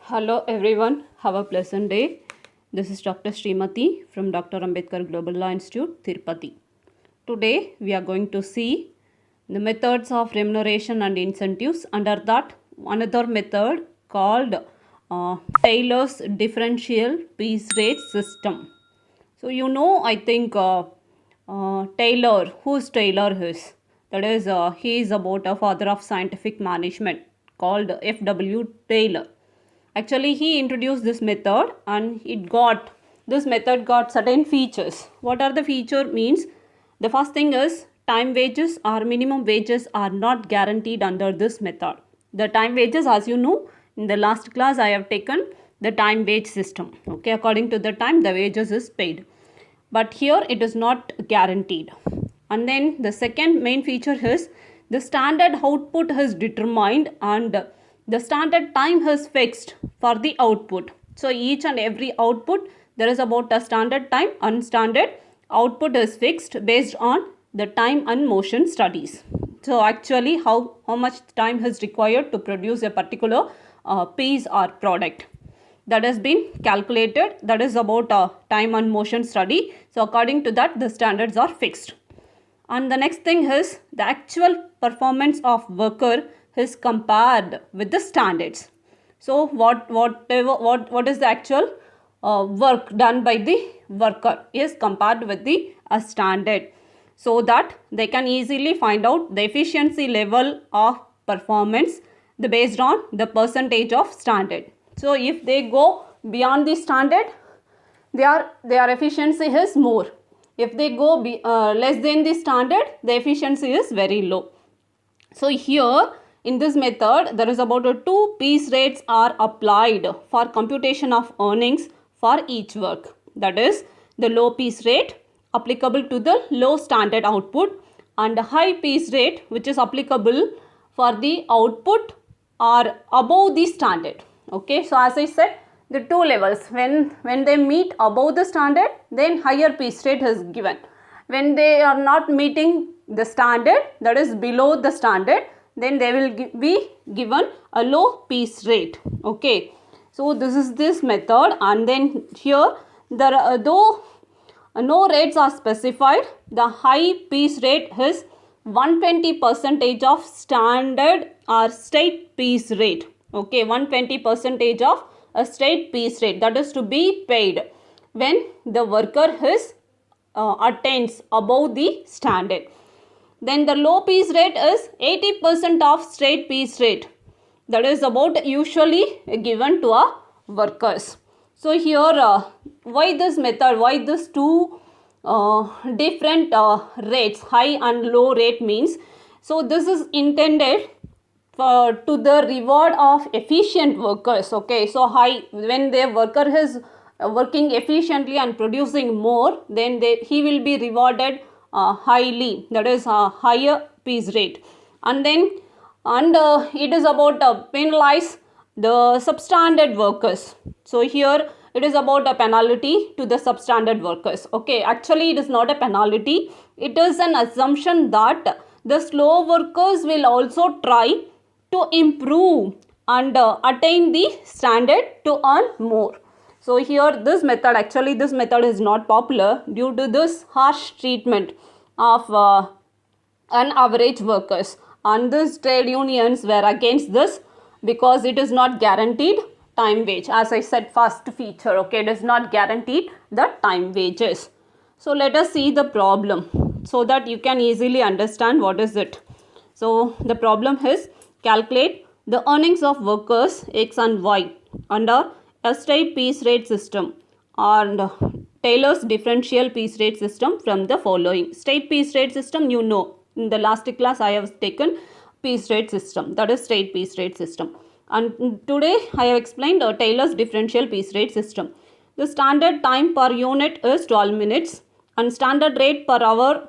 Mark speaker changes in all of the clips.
Speaker 1: Hello everyone, have a pleasant day. This is Dr. Srimati from Dr. Ambedkar Global Law Institute, Tirupati. Today we are going to see the methods of remuneration and incentives. Under that, another method called Taylor's differential piece rate system. So I think Taylor, who's Taylor is? That is, he is about a father of scientific management called F.W. Taylor. Actually, he introduced this method and this method got certain features. What are the feature means? The first thing is time wages or minimum wages are not guaranteed under this method. The time wages, as you know, in the last class I have taken the time wage system. Okay, according to the time the wages is paid. But here it is not guaranteed. And then the second main feature is the standard output is determined and the standard time is fixed for the output. So each and every output there is about a standard time and standard output is fixed based on the time and motion studies. So actually how much time is required to produce a particular piece or product, that has been calculated. That is about time and motion study. So according to that the standards are fixed. And the next thing is the actual performance of worker is compared with the standards. So what is the actual work done by the worker is compared with the standard, so that they can easily find out the efficiency level of performance based on the percentage of standard. So if they go beyond the standard, their efficiency is more. If they go less than the standard, the efficiency is very low. So here in this method, there is about 2 piece rates are applied for computation of earnings for each work. That is the low piece rate applicable to the low standard output and the high piece rate which is applicable for the output or above the standard. Okay, so as I said, the two levels, when they meet above the standard, then higher piece rate is given. When they are not meeting the standard, that is below the standard, then they will be given a low piece rate. Okay, so this is this method. And then here there are, though no rates are specified, the high piece rate is 120% of standard or state piece rate. Okay, 120% of a state piece rate, that is to be paid when the worker is attains above the standard. Then the low piece rate is 80% of state piece rate, that is about usually given to our workers. So here why this method, why this two different rates, high and low rate means, so this is intended to the reward of efficient workers. Okay, so high, when the worker is working efficiently and producing more, then he will be rewarded highly, that is a higher piece rate. And then it is about penalize the substandard workers. So here it is about a penalty to the substandard workers. Okay, actually it is not a penalty, it is an assumption that the slow workers will also try to improve and attain the standard to earn more. So here this method, actually this method is not popular due to this harsh treatment of unaverage workers, and these trade unions were against this because it is not guaranteed time wage. As I said, first feature, okay, it is not guaranteed the time wages. So let us see the problem so that you can easily understand what is it. So the problem is calculate the earnings of workers X and Y under a state piece rate system and Taylor's differential piece rate system from the following. State piece rate system, you know, in the last class I have taken piece rate system, that is state piece rate system. And today I have explained Taylor's differential piece rate system. The standard time per unit is 12 minutes and standard rate per hour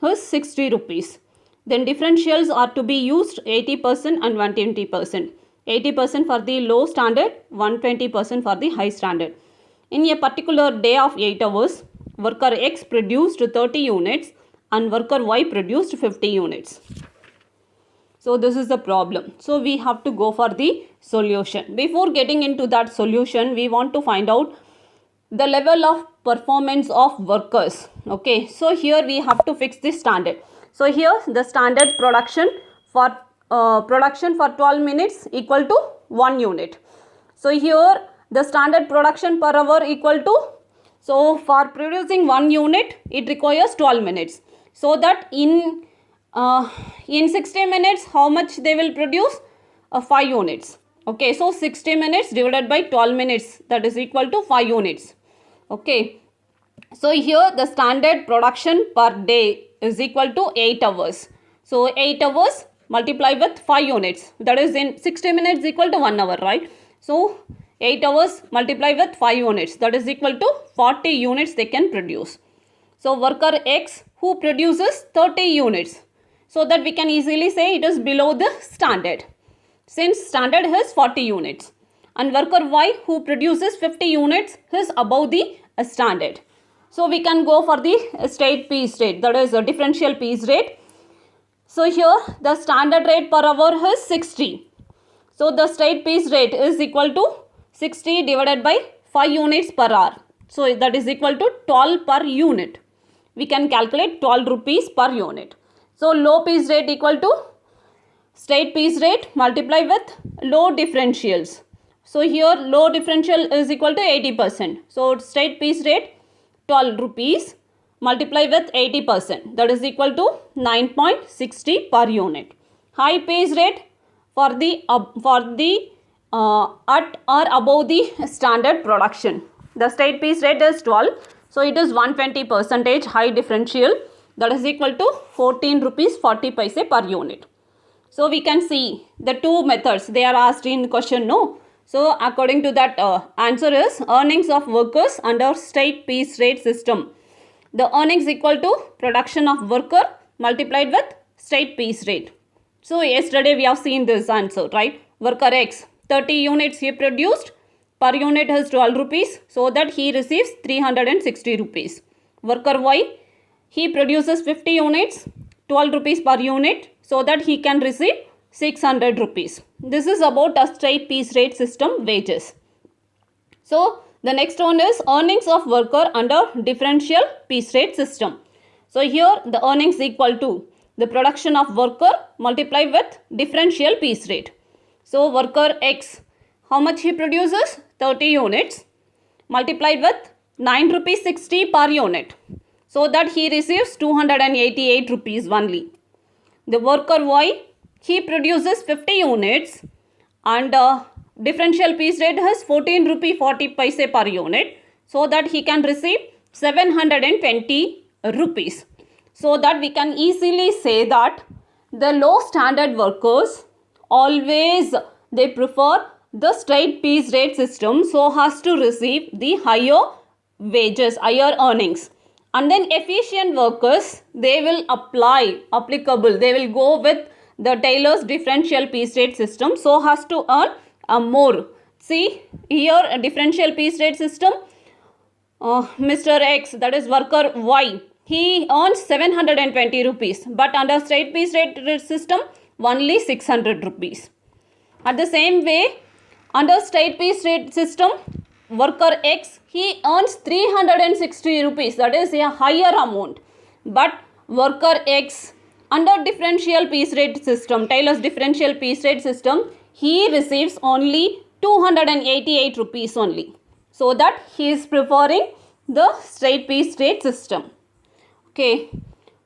Speaker 1: is 60 rupees. Then differentials are to be used 80% and 120%. 80% for the low standard, 120% for the high standard. In a particular day of 8 hours, worker X produced 30 units and worker Y produced 50 units. So this is the problem. So we have to go for the solution. Before getting into that solution, we want to find out the level of performance of workers. Okay, so here we have to fix this standard. So here the standard production for 12 minutes equal to 1 unit. So here the standard production per hour equal to, so for producing 1 unit it requires 12 minutes. So that in 60 minutes how much they will produce? 5 units. Okay, so 60 minutes divided by 12 minutes, that is equal to 5 units. Okay, so here the standard production per day is equal to 8 hours. So 8 hours multiply with 5 units, that is in 60 minutes equal to 1 hour, right? So 8 hours multiply with 5 units, that is equal to 40 units they can produce. So worker X who produces 30 units, so that we can easily say it is below the standard, since standard is 40 units. And worker Y who produces 50 units is above the standard. So we can go for the straight piece rate, that is a differential piece rate. So here the standard rate per hour is 60. So the straight piece rate is equal to 60 divided by 5 units per hour. So that is equal to 12 per unit. We can calculate 12 rupees per unit. So low piece rate equal to straight piece rate multiply with low differentials. So here low differential is equal to 80%. So straight piece rate 12 rupees multiply with 80%, that is equal to 9.60 per unit. High piece rate for the at or above the standard production. The straight piece rate is 12, so it is 120% high differential, that is equal to 14 rupees 40 paise per unit. So we can see the two methods they are asked in question, no? So according to that answer is earnings of workers under straight piece rate system. The earnings equal to production of worker multiplied with straight piece rate. So yesterday we have seen this answer, right? Worker X 30 units he produced, per unit is 12 rupees, so that he receives 360 rupees. Worker Y, he produces 50 units, 12 rupees per unit, so that he can receive 600 rupees. This is about a straight piece rate system wages. So the next one is earnings of worker under differential piece rate system. So here the earnings equal to the production of worker multiplied with differential piece rate. So worker X, how much he produces? 30 units multiplied with 9 rupees 60 per unit, so that he receives 288 rupees only. The worker Y, he produces 50 units and differential piece rate has 14 rupee 40 paise per unit, so that he can receive 720 rupees. So that we can easily say that the low standard workers always they prefer the straight piece rate system, so has to receive the higher wages, higher earnings. And then efficient workers, they will they will go with the Taylor's differential piece rate system, so has to earn more. See here a differential piece rate system, Mr. X, that is worker Y, he earns 720 rupees, but under straight piece rate system only 600 rupees. At the same way, under straight piece rate system, worker X, he earns 360 rupees, that is a higher amount. But worker X under differential piece rate system, Taylor's differential piece rate system, he receives only 288 rupees only. So that he is preferring the straight piece rate system. Okay,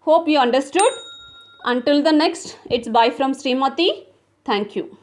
Speaker 1: hope you understood. Until the next, it's bye from Srimati. Thank you.